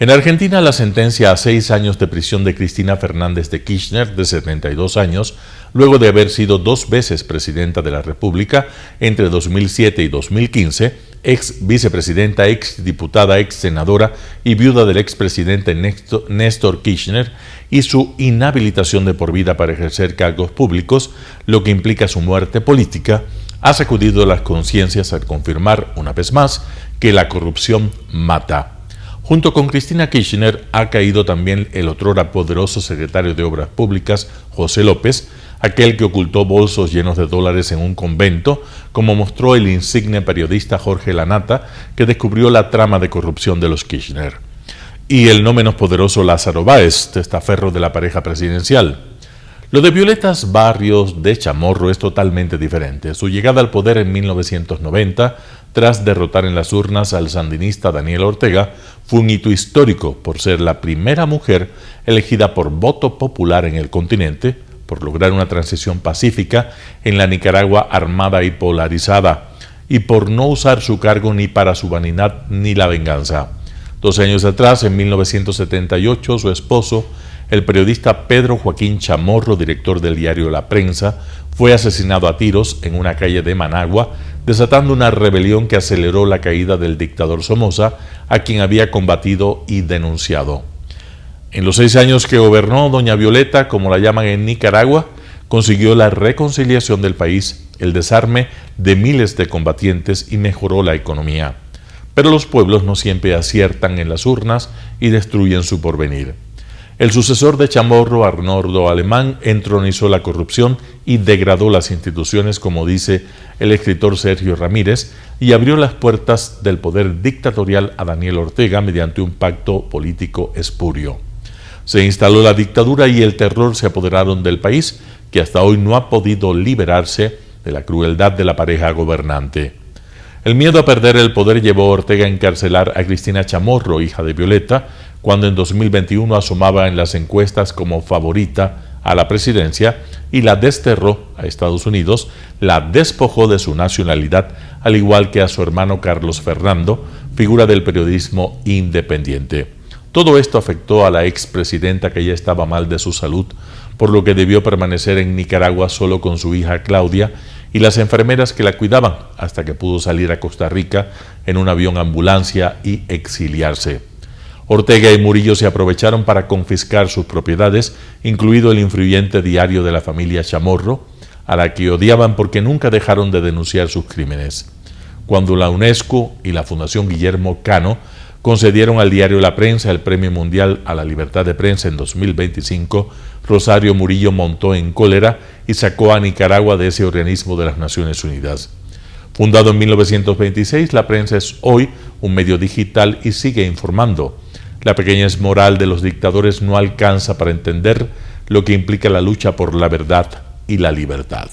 En Argentina, la sentencia a 6 años de prisión de Cristina Fernández de Kirchner, de 72 años, luego de haber sido 2 veces presidenta de la República entre 2007 y 2015, ex vicepresidenta, ex diputada, ex senadora y viuda del expresidente Néstor Kirchner, y su inhabilitación de por vida para ejercer cargos públicos, lo que implica su muerte política, ha sacudido las conciencias al confirmar, una vez más, que la corrupción mata. Junto con Cristina Kirchner ha caído también el otrora poderoso secretario de Obras Públicas, José López, aquel que ocultó bolsos llenos de dólares en un convento, como mostró el insigne periodista Jorge Lanata, que descubrió la trama de corrupción de los Kirchner. Y el no menos poderoso Lázaro Báez, testaferro de la pareja presidencial. Lo de Violeta Barrios de Chamorro es totalmente diferente. Su llegada al poder en 1990, tras derrotar en las urnas al sandinista Daniel Ortega, fue un hito histórico por ser la primera mujer elegida por voto popular en el continente, por lograr una transición pacífica en la Nicaragua armada y polarizada, y por no usar su cargo ni para su vanidad ni la venganza. 2 años atrás, en 1978, su esposo, el periodista Pedro Joaquín Chamorro, director del diario La Prensa, fue asesinado a tiros en una calle de Managua, desatando una rebelión que aceleró la caída del dictador Somoza, a quien había combatido y denunciado. En los 6 años que gobernó, doña Violeta, como la llaman en Nicaragua, consiguió la reconciliación del país, el desarme de miles de combatientes y mejoró la economía. Pero los pueblos no siempre aciertan en las urnas y destruyen su porvenir. El sucesor de Chamorro, Arnoldo Alemán, entronizó la corrupción y degradó las instituciones, como dice el escritor Sergio Ramírez, y abrió las puertas del poder dictatorial a Daniel Ortega mediante un pacto político espurio. Se instaló la dictadura y el terror se apoderaron del país, que hasta hoy no ha podido liberarse de la crueldad de la pareja gobernante. El miedo a perder el poder llevó a Ortega a encarcelar a Cristina Chamorro, hija de Violeta, cuando en 2021 asomaba en las encuestas como favorita a la presidencia, y la desterró a Estados Unidos, la despojó de su nacionalidad, al igual que a su hermano Carlos Fernando, figura del periodismo independiente. Todo esto afectó a la expresidenta, que ya estaba mal de su salud, por lo que debió permanecer en Nicaragua solo con su hija Claudia y las enfermeras que la cuidaban, hasta que pudo salir a Costa Rica en un avión ambulancia y exiliarse. Ortega y Murillo se aprovecharon para confiscar sus propiedades, incluido el influyente diario de la familia Chamorro, a la que odiaban porque nunca dejaron de denunciar sus crímenes. Cuando la UNESCO y la Fundación Guillermo Cano concedieron al diario La Prensa el Premio Mundial a la Libertad de Prensa en 2025, Rosario Murillo montó en cólera y sacó a Nicaragua de ese organismo de las Naciones Unidas. Fundado en 1926, La Prensa es hoy un medio digital y sigue informando. La pequeñez moral de los dictadores no alcanza para entender lo que implica la lucha por la verdad y la libertad.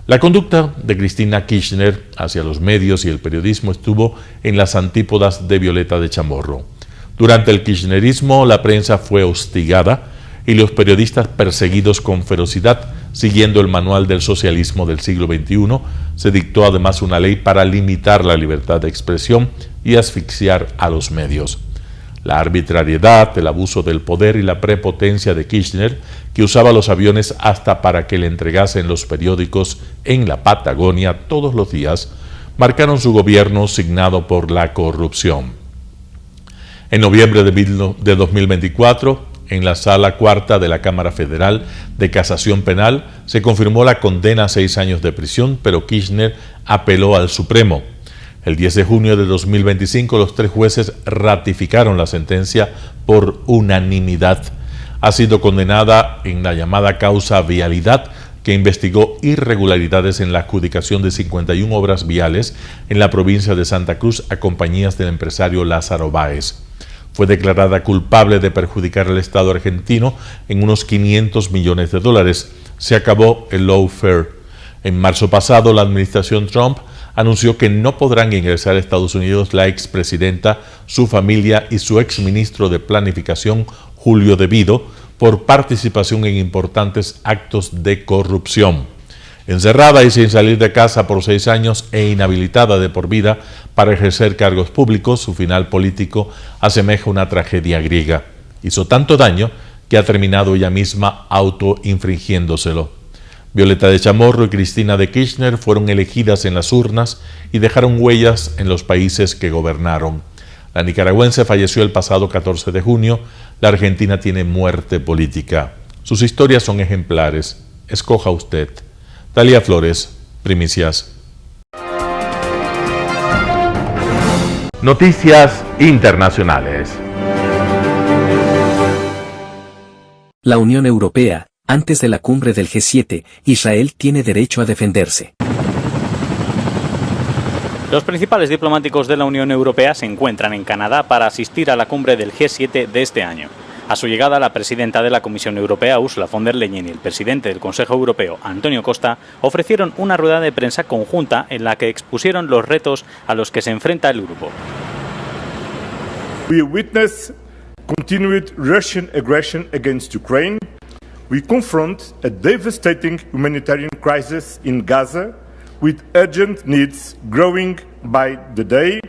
La conducta de Cristina Kirchner hacia los medios y el periodismo estuvo en las antípodas de Violeta de Chamorro. Durante el kirchnerismo, la prensa fue hostigada y los periodistas perseguidos con ferocidad. Siguiendo el manual del socialismo del siglo XXI, se dictó además una ley para limitar la libertad de expresión y asfixiar a los medios. La arbitrariedad, el abuso del poder y la prepotencia de Kirchner, que usaba los aviones hasta para que le entregasen los periódicos en la Patagonia todos los días, marcaron su gobierno signado por la corrupción. En noviembre de 2024, en la Sala Cuarta de la Cámara Federal de Casación Penal, se confirmó la condena a 6 años de prisión, pero Kirchner apeló al Supremo. El 10 de junio de 2025, los 3 jueces ratificaron la sentencia por unanimidad. Ha sido condenada en la llamada causa Vialidad, que investigó irregularidades en la adjudicación de 51 obras viales en la provincia de Santa Cruz a compañías del empresario Lázaro Báez. Fue declarada culpable de perjudicar al Estado argentino en unos 500 millones de dólares. Se acabó el lawfare. En marzo pasado, la administración Trump anunció que no podrán ingresar a Estados Unidos la expresidenta, su familia y su exministro de Planificación, Julio De Vido, por participación en importantes actos de corrupción. Encerrada y sin salir de casa por 6 años e inhabilitada de por vida para ejercer cargos públicos, su final político asemeja una tragedia griega. Hizo tanto daño que ha terminado ella misma autoinfringiéndoselo. Violeta de Chamorro y Cristina de Kirchner fueron elegidas en las urnas y dejaron huellas en los países que gobernaron. La nicaragüense falleció el pasado 14 de junio. La Argentina tiene muerte política. Sus historias son ejemplares. Escoja usted. Talia Flores, Primicias. Noticias internacionales. La Unión Europea. Antes de la cumbre del G7, Israel tiene derecho a defenderse. Los principales diplomáticos de la Unión Europea se encuentran en Canadá para asistir a la cumbre del G7 de este año. A su llegada, la presidenta de la Comisión Europea, Ursula von der Leyen, y el presidente del Consejo Europeo, Antonio Costa, ofrecieron una rueda de prensa conjunta en la que expusieron los retos a los que se enfrenta el grupo. We witness continued Russian aggression against Ukraine. We confront a devastating humanitarian crisis in Gaza with urgent needs growing by the day,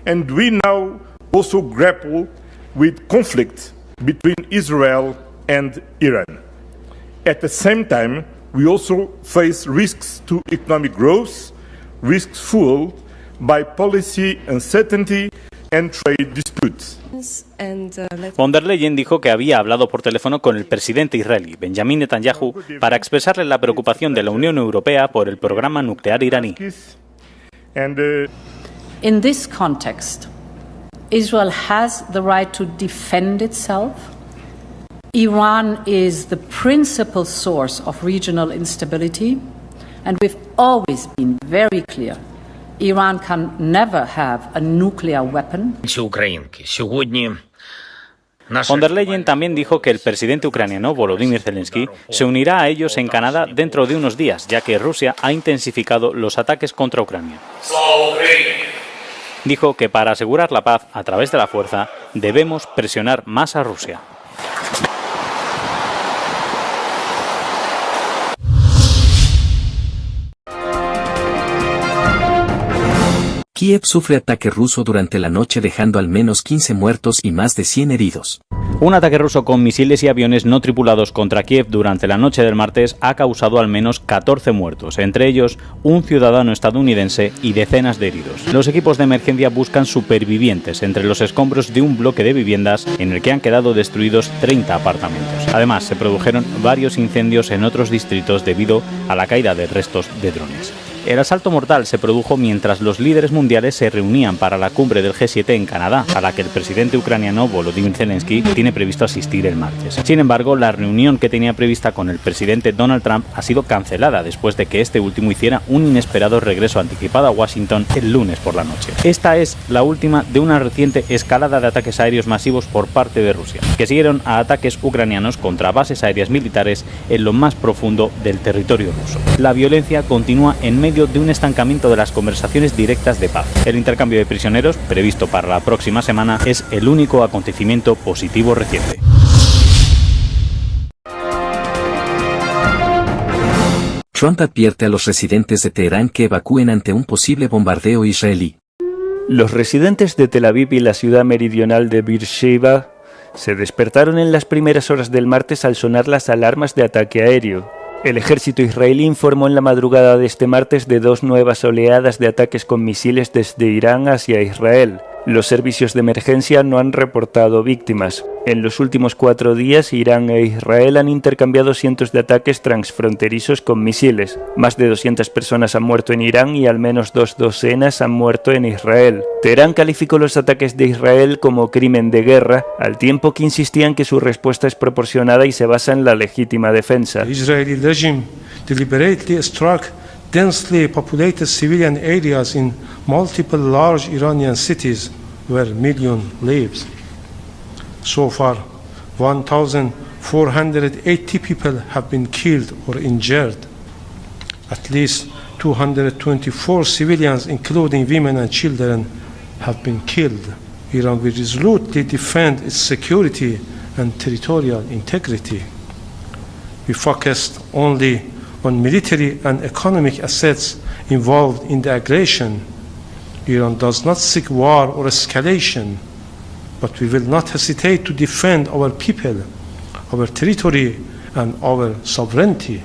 and we now also grapple with conflict between Israel and Iran. At the same time, we also face risks to economic growth, risks fueled by policy uncertainty and trade disputes. Von der Leyen dijo que había hablado por teléfono con el presidente israelí, Benjamin Netanyahu, para expresarle la preocupación de la Unión Europea por el programa nuclear iraní. In this context, Israel has the right to defend itself. Iran is the principal source of regional instability, and we've always been very clear Iran can never have a nuclear weapon. Von der Leyen también dijo que el presidente ucraniano Volodymyr Zelensky se unirá a ellos en Canadá dentro de unos días, ya que Rusia ha intensificado los ataques contra Ucrania. Dijo que para asegurar la paz a través de la fuerza debemos presionar más a Rusia. Kiev sufre ataque ruso durante la noche dejando al menos 15 muertos y más de 100 heridos. Un ataque ruso con misiles y aviones no tripulados contra Kiev durante la noche del martes ha causado al menos 14 muertos, entre ellos un ciudadano estadounidense y decenas de heridos. Los equipos de emergencia buscan supervivientes entre los escombros de un bloque de viviendas en el que han quedado destruidos 30 apartamentos. Además, se produjeron varios incendios en otros distritos debido a la caída de restos de drones. El asalto mortal se produjo mientras los líderes mundiales se reunían para la cumbre del G7 en Canadá, a la que el presidente ucraniano Volodymyr Zelensky tiene previsto asistir el martes. Sin embargo, la reunión que tenía prevista con el presidente Donald Trump ha sido cancelada después de que este último hiciera un inesperado regreso anticipado a Washington el lunes por la noche. Esta es la última de una reciente escalada de ataques aéreos masivos por parte de Rusia, que siguieron a ataques ucranianos contra bases aéreas militares en lo más profundo del territorio ruso. La violencia continúa en medio de un estancamiento de las conversaciones directas de paz. El intercambio de prisioneros, previsto para la próxima semana, es el único acontecimiento positivo reciente. Trump advierte a los residentes de Teherán que evacúen ante un posible bombardeo israelí. Los residentes de Tel Aviv y la ciudad meridional de Beersheba se despertaron en las primeras horas del martes al sonar las alarmas de ataque aéreo. El ejército israelí informó en la madrugada de este martes de 2 nuevas oleadas de ataques con misiles desde Irán hacia Israel. Los servicios de emergencia no han reportado víctimas. En los últimos 4 días, Irán e Israel han intercambiado cientos de ataques transfronterizos con misiles. Más de 200 personas han muerto en Irán y al menos 2 docenas han muerto en Israel. Teherán calificó los ataques de Israel como crimen de guerra, al tiempo que insistían que su respuesta es proporcionada y se basa en la legítima defensa. The Israeli regime deliberately struck densely populated civilian areas in multiple large Iranian cities where millions live. So far, 1,480 people have been killed or injured. At least 224 civilians, including women and children, have been killed. Iran will resolutely defend its security and territorial integrity. We focused only on military and economic assets involved in the aggression. Iran does not seek war or escalation, but we will not hesitate to defend our people, our territory and our sovereignty.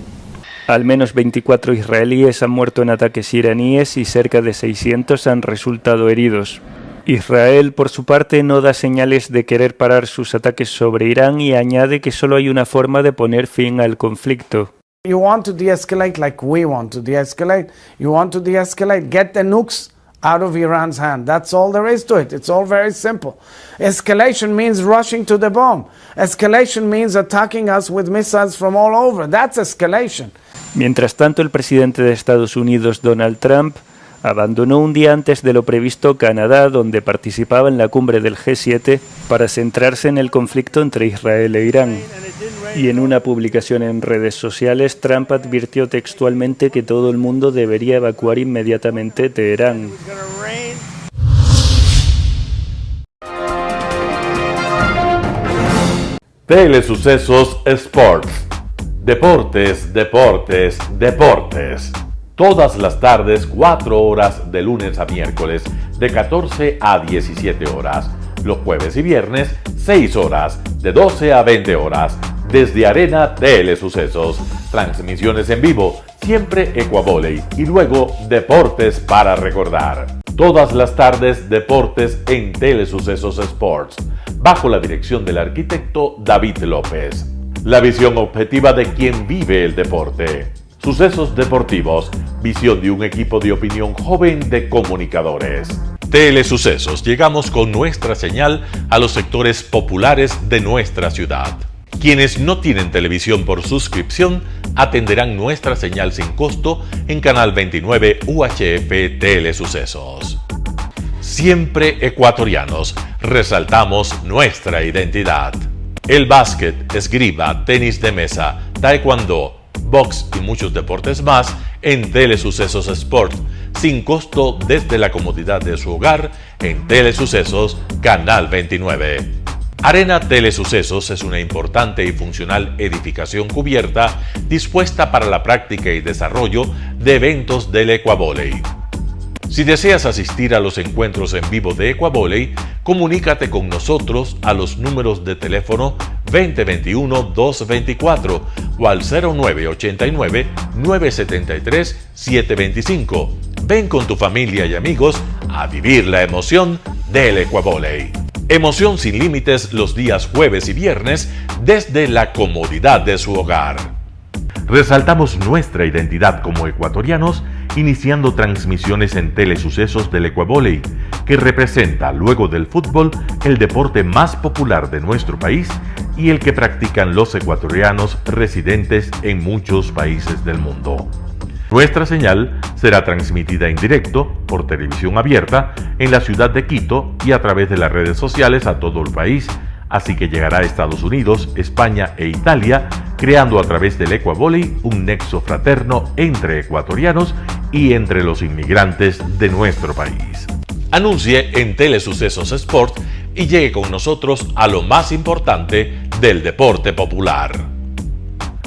Al menos 24 israelíes han muerto en ataques iraníes y cerca de 600 han resultado heridos. Israel, por su parte, no da señales de querer parar sus ataques sobre Irán y añade que solo hay una forma de poner fin al conflicto. You want to de-escalate like we want to de-escalate. You want to de-escalate, get the nukes out of Iran's hand. That's all there is to it. It's all very simple. Escalation means rushing to the bomb. Escalation means attacking us with missiles from all over. That's escalation. Mientras tanto, el presidente de Estados Unidos, Donald Trump, abandonó un día antes de lo previsto Canadá, donde participaba en la cumbre del G7, para centrarse en el conflicto entre Israel e Irán. Y en una publicación en redes sociales, Trump advirtió textualmente que todo el mundo debería evacuar inmediatamente Teherán. Telesucesos Sports. Deportes, deportes, deportes. Todas las tardes, 4 horas de lunes a miércoles, de 14 a 17 horas. Los jueves y viernes, 6 horas, de 12 a 20 horas. Desde Arena Telesucesos. Transmisiones en vivo, siempre Ecuavoley. Y luego, Deportes para recordar. Todas las tardes, deportes en Telesucesos Sports. Bajo la dirección del arquitecto David López. La visión objetiva de quien vive el deporte. Sucesos deportivos, visión de un equipo de opinión joven de comunicadores. Telesucesos, llegamos con nuestra señal a los sectores populares de nuestra ciudad. Quienes no tienen televisión por suscripción atenderán nuestra señal sin costo en Canal 29 UHF Telesucesos. Siempre ecuatorianos, resaltamos nuestra identidad. El básquet, esgrima, tenis de mesa, taekwondo, box y muchos deportes más en Telesucesos Sport, sin costo desde la comodidad de su hogar en Telesucesos Canal 29. Arena Telesucesos es una importante y funcional edificación cubierta dispuesta para la práctica y desarrollo de eventos del Ecuavolley. Si deseas asistir a los encuentros en vivo de Ecuavolley, comunícate con nosotros a los números de teléfono 2021-224 o al 0989-973-725. Ven con tu familia y amigos a vivir la emoción del Ecuavolley. Emoción sin límites los días jueves y viernes desde la comodidad de su hogar. Resaltamos nuestra identidad como ecuatorianos iniciando transmisiones en Telesucesos del Ecuavolley, que representa, luego del fútbol, el deporte más popular de nuestro país y el que practican los ecuatorianos residentes en muchos países del mundo. Nuestra señal será transmitida en directo por televisión abierta en la ciudad de Quito y a través de las redes sociales a todo el país, así que llegará a Estados Unidos, España e Italia, creando a través del Ecuavolley un nexo fraterno entre ecuatorianos y entre los inmigrantes de nuestro país. Anuncie en Telesucesos Sport y llegue con nosotros a lo más importante del deporte popular.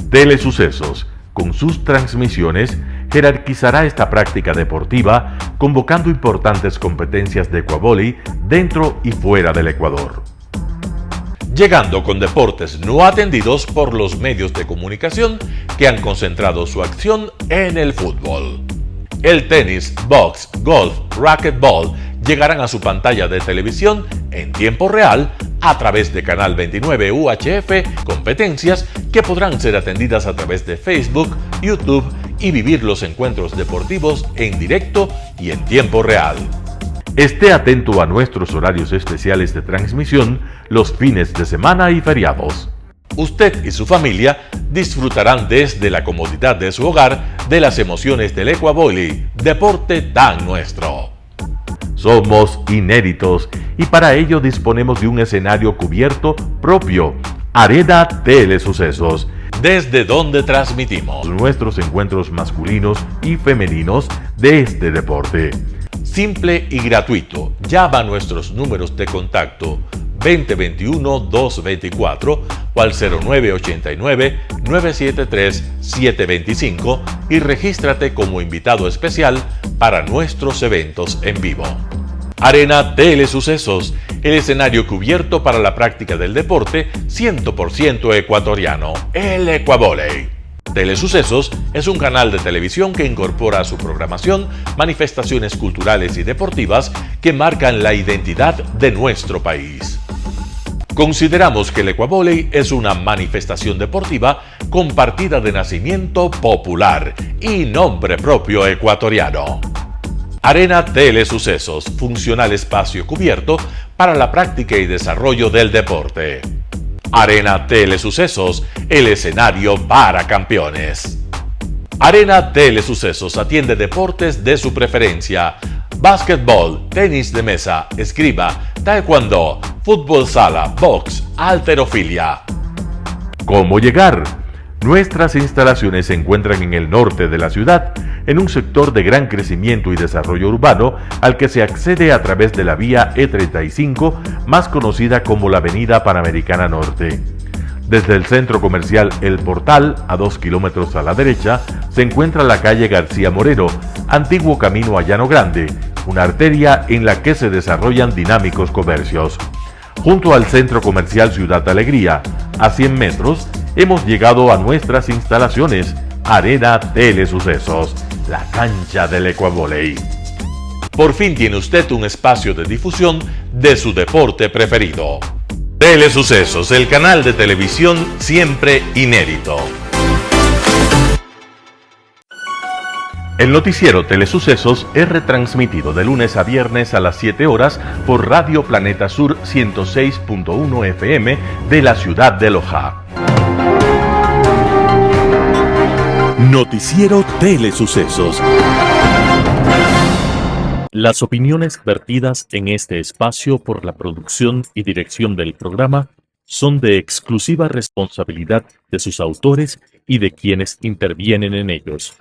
Telesucesos, con sus transmisiones, jerarquizará esta práctica deportiva, convocando importantes competencias de Ecuavolley dentro y fuera del Ecuador. Llegando con deportes no atendidos por los medios de comunicación que han concentrado su acción en el fútbol. El tenis, box, golf, racquetball llegarán a su pantalla de televisión en tiempo real a través de Canal 29 UHF, competencias que podrán ser atendidas a través de Facebook, YouTube y vivir los encuentros deportivos en directo y en tiempo real. Esté atento a nuestros horarios especiales de transmisión los fines de semana y feriados. Usted y su familia disfrutarán desde la comodidad de su hogar de las emociones del Ecuavolley, deporte tan nuestro. Somos inéditos y para ello disponemos de un escenario cubierto propio, Arena Telesucesos, desde donde transmitimos nuestros encuentros masculinos y femeninos de este deporte. Simple y gratuito. Llama a nuestros números de contacto 2021-224 o al 0989-973-725 y regístrate como invitado especial para nuestros eventos en vivo. Arena Telesucesos, el escenario cubierto para la práctica del deporte 100% ecuatoriano, el Ecuavolley. Telesucesos es un canal de televisión que incorpora a su programación manifestaciones culturales y deportivas que marcan la identidad de nuestro país. Consideramos que el Ecuavolley es una manifestación deportiva compartida de nacimiento popular y nombre propio ecuatoriano. Arena Telesucesos, funcional espacio cubierto para la práctica y desarrollo del deporte. Arena Telesucesos, el escenario para campeones. Arena Telesucesos atiende deportes de su preferencia: básquetbol, tenis de mesa, esgrima, taekwondo, fútbol sala, box, halterofilia. ¿Cómo llegar? Nuestras instalaciones se encuentran en el norte de la ciudad, en un sector de gran crecimiento y desarrollo urbano al que se accede a través de la vía E35, más conocida como la Avenida Panamericana Norte. Desde el centro comercial El Portal, a 2 kilómetros a la derecha, se encuentra la calle García Moreno, antiguo camino a Llano Grande, una arteria en la que se desarrollan dinámicos comercios. Junto al centro comercial Ciudad Alegría, a 100 metros, hemos llegado a nuestras instalaciones, Arena Telesucesos, la cancha del Ecuavolley. Por fin tiene usted un espacio de difusión de su deporte preferido. Telesucesos, el canal de televisión siempre inédito. El noticiero Telesucesos es retransmitido de lunes a viernes a las 7 horas por Radio Planeta Sur 106.1 FM de la ciudad de Loja. Noticiero Telesucesos. Las opiniones vertidas en este espacio por la producción y dirección del programa son de exclusiva responsabilidad de sus autores y de quienes intervienen en ellos.